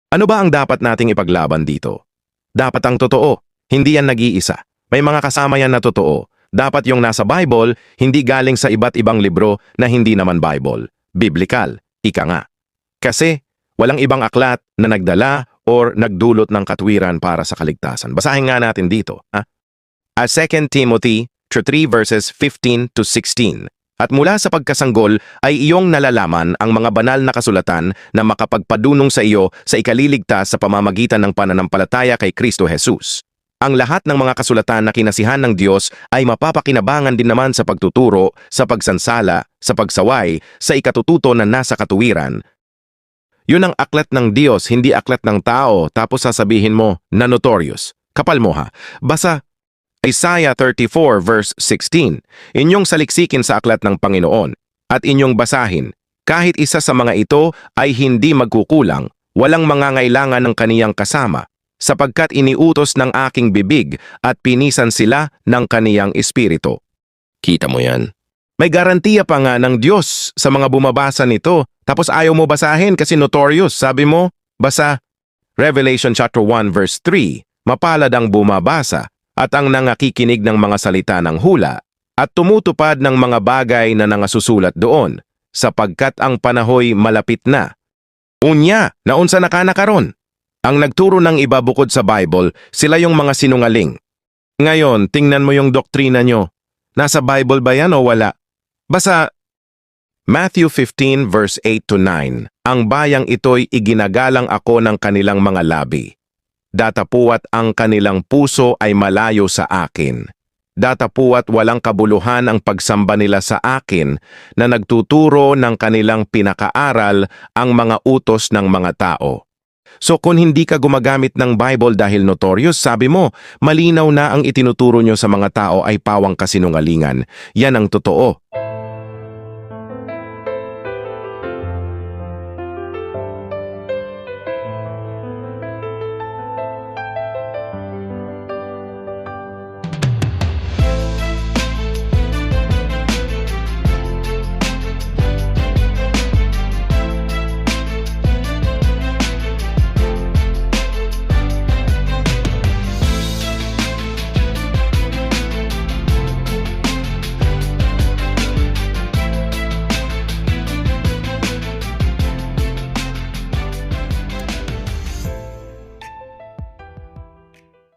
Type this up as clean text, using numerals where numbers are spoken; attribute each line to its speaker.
Speaker 1: Ano ba ang dapat nating ipaglaban dito? Dapat ang totoo, hindi yan nag-iisa. May mga kasama yan na totoo. Dapat yung nasa Bible, hindi galing sa iba't ibang libro na hindi naman Bible. Biblikal, ika nga. Kasi walang ibang aklat na nagdala or nagdulot ng katwiran para sa kaligtasan. Basahin nga natin dito. 2 Timothy 3 verses 15 to 16. At mula sa pagkasanggol ay iyong nalalaman ang mga banal na kasulatan na makapagpadunong sa iyo sa ikaliligtas sa pamamagitan ng pananampalataya kay Kristo Jesus. Ang lahat ng mga kasulatan na kinasihan ng Diyos ay mapapakinabangan din naman sa pagtuturo, sa pagsansala, sa pagsaway, sa ikatututo na nasa katuwiran. Yun ang aklat ng Diyos, hindi aklat ng tao, tapos sasabihin mo na notorious. Kapal mo ha. Basa Isaiah 34 verse 16. Inyong saliksikin sa aklat ng Panginoon at inyong basahin. Kahit isa sa mga ito ay hindi magkukulang, walang mangangailangan ng kaniyang kasama, sapagkat iniutos ng aking bibig at pinisan sila ng kaniyang espiritu. Kita mo yan? May garantiya pa nga ng Diyos sa mga bumabasa nito, tapos ayaw mo basahin kasi notorious. Sabi mo, basa Revelation chapter 1 verse 3, mapalad ang bumabasa at ang nangakikinig ng mga salita ng hula at tumutupad ng mga bagay na nangasusulat doon, sapagkat ang panahoy malapit na. Unya, naunsa na ka na karon? Ang nagturo ng iba bukod sa Bible, sila yung mga sinungaling. Ngayon, tingnan mo yung doktrina nyo. Nasa Bible ba yan o wala? Basa Matthew 15 verse 8 to 9. Ang bayang ito'y iginagalang ako ng kanilang mga labi. Datapuat ang kanilang puso ay malayo sa akin. Datapuat walang kabuluhan ang pagsamba nila sa akin na nagtuturo ng kanilang pinakaaral ang mga utos ng mga tao. So kung hindi ka gumagamit ng Bible dahil notorious, sabi mo, malinaw na ang itinuturo nyo sa mga tao ay pawang kasinungalingan. Yan ang totoo.